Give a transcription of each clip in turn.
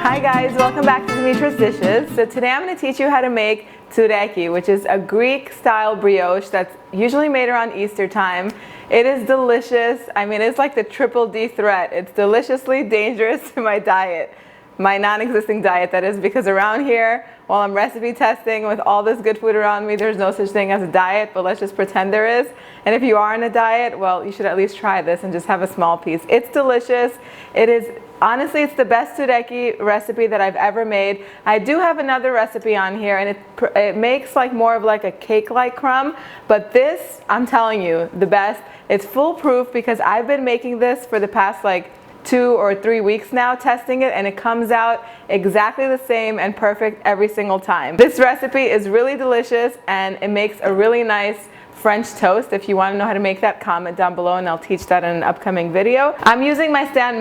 Hi guys, welcome back to Dimitra's Dishes. So today I'm going to teach you how to make Tsoureki, which is a Greek style brioche that's usually made around Easter time. It is delicious. I mean, it's like the triple D threat. It's deliciously dangerous to my diet. My non-existing diet, that is, because around here, while I'm recipe testing with all this good food around me, there's no such thing as a diet, but let's just pretend there is. And if you are on a diet, well, you should at least try this and just have a small piece. It's delicious. It is, honestly, it's the best Tsoureki recipe that I've ever made. I do have another recipe on here, and it makes like more of like a cake-like crumb, but this, I'm telling you, the best. It's foolproof because I've been making this for the past like 2 or 3 weeks now, testing it, and it comes out exactly the same and perfect every single time. This recipe is really delicious and it makes a really nice French toast. If you want to know how to make that, comment down below and I'll teach that in an upcoming video. I'm using my stand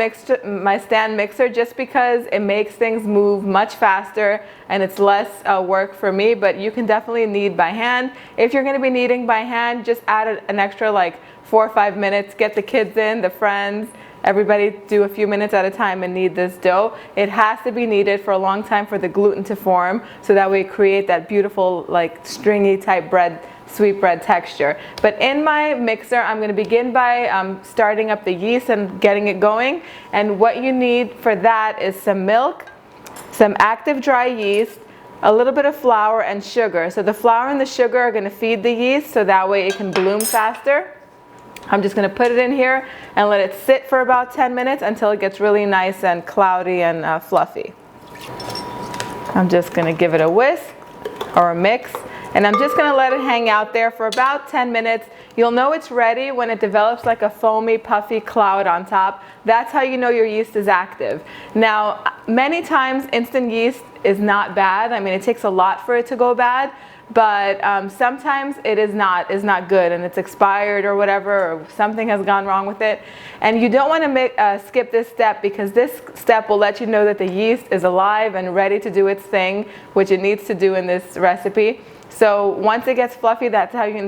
mixer just because it makes things move much faster and it's less work for me, but you can definitely knead by hand. If you're going to be kneading by hand, just add an extra like 4 or 5 minutes, get the kids in, the friends, everybody do a few minutes at a time and knead this dough. It has to be kneaded for a long time for the gluten to form, so that we create that beautiful like stringy type bread, sweet bread texture. But in my mixer, I'm going to begin by starting up the yeast and getting it going. And what you need for that is some milk, some active dry yeast, a little bit of flour and sugar. So the flour and the sugar are going to feed the yeast so that way it can bloom faster. I'm just going to put it in here and let it sit for about 10 minutes until it gets really nice and cloudy and fluffy. I'm just going to give it a whisk or a mix, and I'm just going to let it hang out there for about 10 minutes. You'll know it's ready when it develops like a foamy, puffy cloud on top. That's how you know your yeast is active. Now, many times instant yeast is not bad. I mean, it takes a lot for it to go bad. But sometimes it is not good and it's expired or whatever, or something has gone wrong with it. And you don't want to skip this step, because this step will let you know that the yeast is alive and ready to do its thing, which it needs to do in this recipe. So once it gets fluffy, that's how you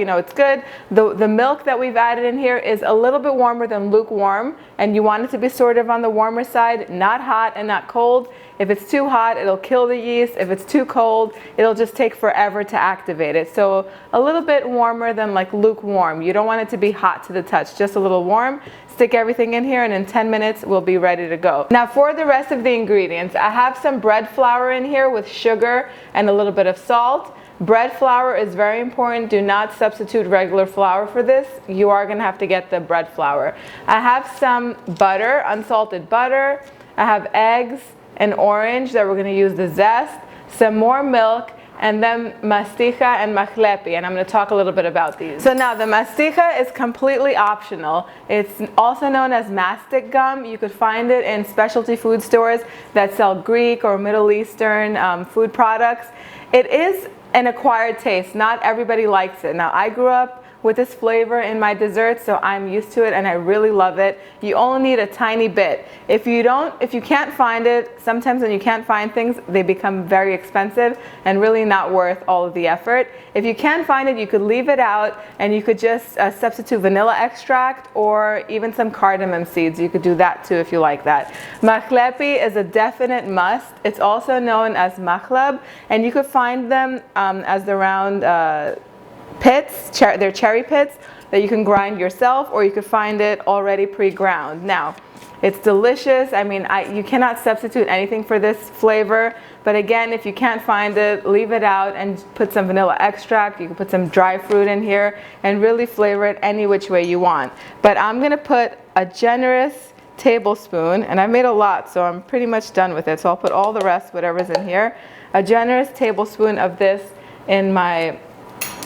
know it's good. The milk that we've added in here is a little bit warmer than lukewarm, and you want it to be sort of on the warmer side, not hot and not cold. If it's too hot, it'll kill the yeast. If it's too cold, it'll just take forever to activate it. So a little bit warmer than like lukewarm. You don't want it to be hot to the touch, just a little warm. Stick everything in here and in 10 minutes we'll be ready to go. Now for the rest of the ingredients, I have some bread flour in here with sugar and a little bit of salt. Bread flour is very important. Do not substitute regular flour for this. You are going to have to get the bread flour. I have some butter, unsalted butter. I have eggs, an orange that we're going to use the zest, some more milk, and then mastica and mahlepi, and I'm going to talk a little bit about these. So now the mastica is completely optional. It's also known as mastic gum. You could find it in specialty food stores that sell Greek or Middle Eastern food products. It is an acquired taste. Not everybody likes it. Now, I grew up with this flavor in my desserts, so I'm used to it and I really love it. You only need a tiny bit. If you can't find it, sometimes when you can't find things, they become very expensive and really not worth all of the effort. If you can find it, you could leave it out and you could just substitute vanilla extract or even some cardamom seeds. You could do that too if you like that. Mahlepi is a definite must. It's also known as mahleb, and you could find them as the round pits, they're cherry pits that you can grind yourself, or you could find it already pre-ground. Now, it's delicious. I mean, you cannot substitute anything for this flavor, but again, if you can't find it, leave it out and put some vanilla extract. You can put some dry fruit in here and really flavor it any which way you want. But I'm going to put a generous tablespoon, and I've made a lot, so I'm pretty much done with it, so I'll put all the rest, whatever's in here, a generous tablespoon of this in my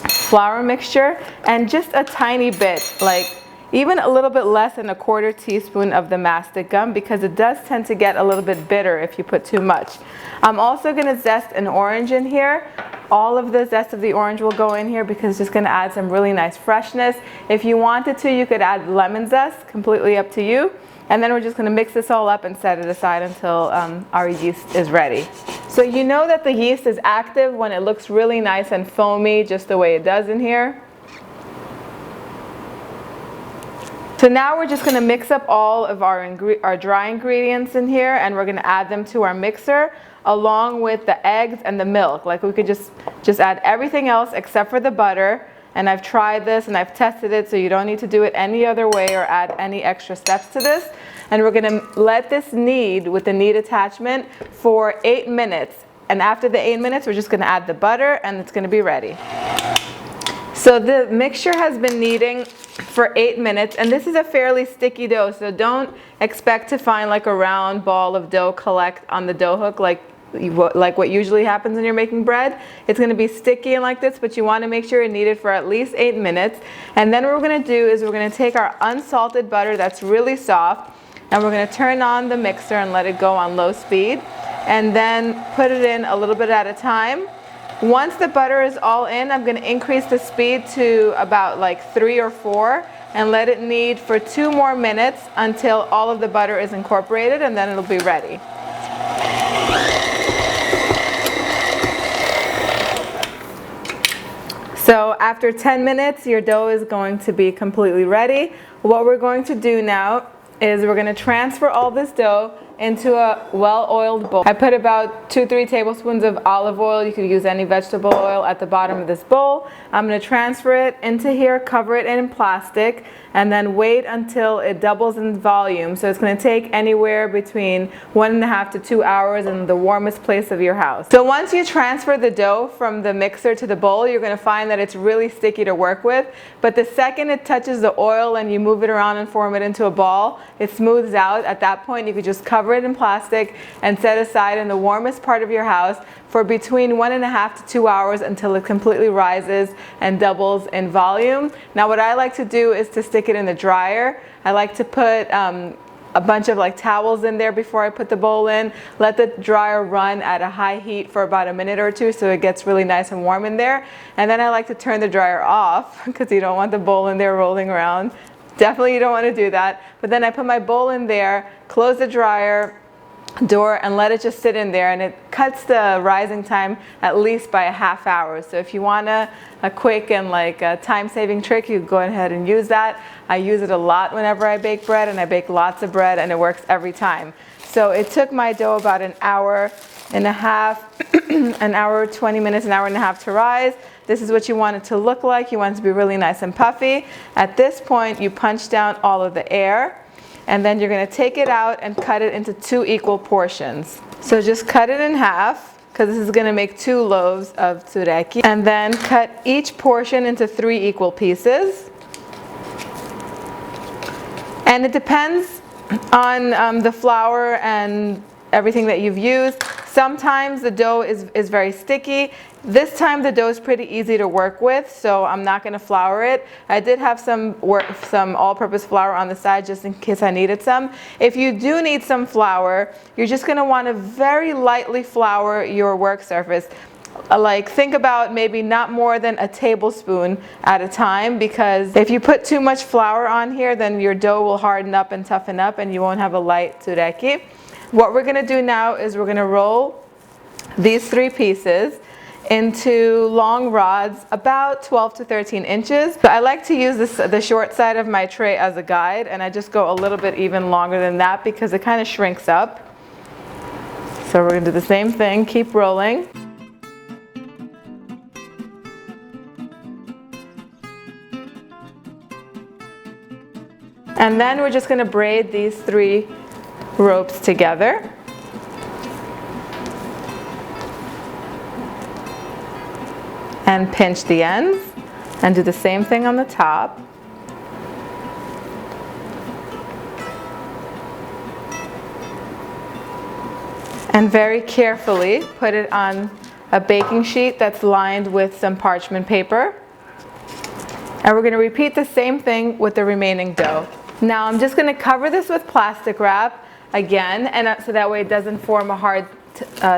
flour mixture, and just a tiny bit, like even a little bit less than a 1/4 teaspoon of the mastic gum, because it does tend to get a little bit bitter if you put too much. I'm also going to zest an orange in here. All of the zest of the orange will go in here because it's just going to add some really nice freshness. If you wanted to, you could add lemon zest, completely up to you. And then we're just going to mix this all up and set it aside until our yeast is ready. So you know that the yeast is active when it looks really nice and foamy, just the way it does in here. So now we're just going to mix up all of our dry ingredients in here, and we're going to add them to our mixer along with the eggs and the milk. Like we could just add everything else except for the butter. And I've tried this and I've tested it, so you don't need to do it any other way or add any extra steps to this. And we're going to let this knead with the knead attachment for 8 minutes. And after the 8 minutes, we're just going to add the butter and it's going to be ready. So the mixture has been kneading for 8 minutes, and this is a fairly sticky dough, so don't expect to find like a round ball of dough collect on the dough hook like what usually happens when you're making bread. It's going to be sticky and like this, but you want to make sure you knead it for at least 8 minutes. And then what we're going to do is we're going to take our unsalted butter that's really soft, and we're going to turn on the mixer and let it go on low speed, and then put it in a little bit at a time. Once the butter is all in, I'm going to increase the speed to about like 3 or 4 and let it knead for 2 more minutes until all of the butter is incorporated, and then it'll be ready. So after 10 minutes, your dough is going to be completely ready. What we're going to do now is we're going to transfer all this dough into a well-oiled bowl. I put about 2-3 tablespoons of olive oil. You could use any vegetable oil at the bottom of this bowl. I'm going to transfer it into here, cover it in plastic, and then wait until it doubles in volume. So it's going to take anywhere between 1.5 to 2 hours in the warmest place of your house. So once you transfer the dough from the mixer to the bowl, you're going to find that it's really sticky to work with. But the second it touches the oil and you move it around and form it into a ball, it smooths out. At that point, you could just cover it in plastic and set aside in the warmest part of your house for between 1.5 to 2 hours until it completely rises and doubles in volume. Now what I like to do is to stick it in the dryer. I like to put a bunch of like towels in there before I put the bowl in. Let the dryer run at a high heat for about a minute or two so it gets really nice and warm in there. And then I like to turn the dryer off because you don't want the bowl in there rolling around. Definitely you don't want to do that. But then I put my bowl in there, close the dryer door, and let it just sit in there, and it cuts the rising time at least by a half hour. So if you want a quick and like a time-saving trick, you go ahead and use that. I use it a lot whenever I bake bread, and I bake lots of bread, and it works every time. So it took my dough about an hour and a half, an hour, 20 minutes, an hour and a half to rise. This is what you want it to look like. You want it to be really nice and puffy. At this point, you punch down all of the air, and then you're going to take it out and cut it into 2 equal portions. So just cut it in half, because this is going to make 2 loaves of tsoureki, and then cut each portion into 3 equal pieces. And it depends on the flour and everything that you've used. Sometimes the dough is very sticky. This time the dough is pretty easy to work with, so I'm not going to flour it. I did have some all-purpose flour on the side just in case I needed some. If you do need some flour, you're just going to want to very lightly flour your work surface. Like think about maybe not more than a tablespoon at a time, because if you put too much flour on here, then your dough will harden up and toughen up and you won't have a light tsoureki. What we're going to do now is we're going to roll these 3 pieces into long rods about 12 to 13 inches. So I like to use the short side of my tray as a guide, and I just go a little bit even longer than that because it kind of shrinks up. So we're going to do the same thing, keep rolling. And then we're just going to braid these 3 ropes together. And pinch the ends and do the same thing on the top. And very carefully put it on a baking sheet that's lined with some parchment paper. And we're going to repeat the same thing with the remaining dough. Now I'm just going to cover this with plastic wrap again, and so that way it doesn't form a hard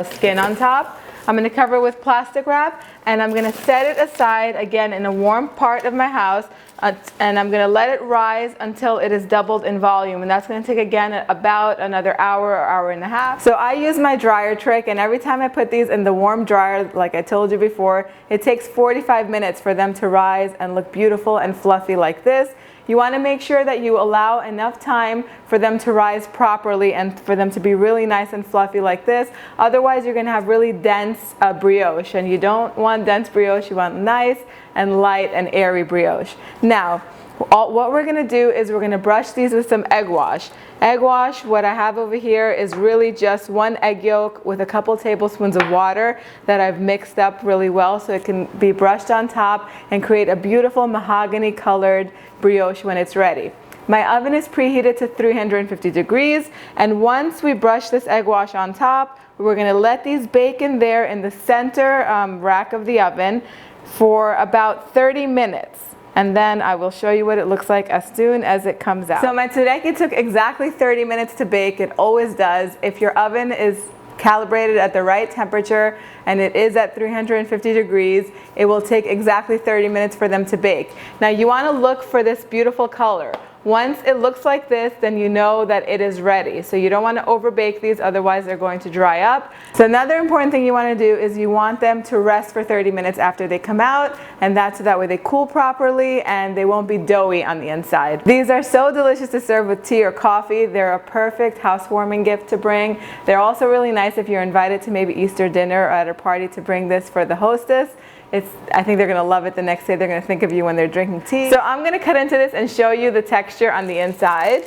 skin on top. I'm going to cover it with plastic wrap, and I'm going to set it aside again in a warm part of my house, and I'm going to let it rise until it is doubled in volume, and that's going to take again about another hour or hour and a half. So I use my dryer trick, and every time I put these in the warm dryer, like I told you before, it takes 45 minutes for them to rise and look beautiful and fluffy like this. You want to make sure that you allow enough time for them to rise properly and for them to be really nice and fluffy like this. Otherwise, you're going to have really dense brioche, and you don't want dense brioche. You want nice and light and airy brioche. Now, what we're going to do is we're going to brush these with some egg wash. Egg wash, what I have over here is really just 1 egg yolk with a couple tablespoons of water that I've mixed up really well so it can be brushed on top and create a beautiful mahogany colored brioche when it's ready. My oven is preheated to 350 degrees, and once we brush this egg wash on top, we're going to let these bake in there in the center rack of the oven for about 30 minutes. And then I will show you what it looks like as soon as it comes out. So my tsoureki took exactly 30 minutes to bake. It always does. If your oven is calibrated at the right temperature and it is at 350 degrees, it will take exactly 30 minutes for them to bake. Now you want to look for this beautiful color. Once it looks like this, then you know that it is ready. So you don't want to overbake these, otherwise they're going to dry up. So another important thing you want to do is you want them to rest for 30 minutes after they come out, and that's so that way they cool properly and they won't be doughy on the inside. These are so delicious to serve with tea or coffee. They're a perfect housewarming gift to bring. They're also really nice if you're invited to maybe Easter dinner or at a party to bring this for the hostess. I think they're going to love it the next day. They're going to think of you when they're drinking tea. So I'm going to cut into this and show you the texture on the inside.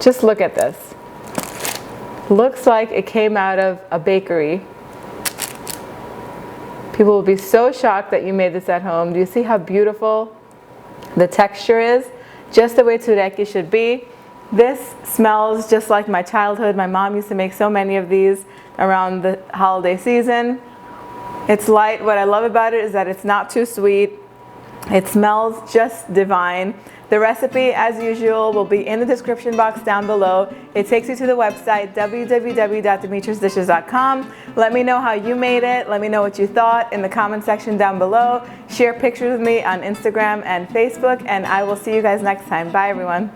Just look at this. Looks like it came out of a bakery. People will be so shocked that you made this at home. Do you see how beautiful the texture is? Just the way tsoureki should be. This smells just like my childhood. My mom used to make so many of these around the holiday season. It's light. What I love about it is that it's not too sweet. It smells just divine. The recipe, as usual, will be in the description box down below. It takes you to the website www.dimitrasdishes.com. Let me know how you made it. Let me know what you thought in the comment section down below. Share pictures with me on Instagram and Facebook, and I will see you guys next time. Bye, everyone.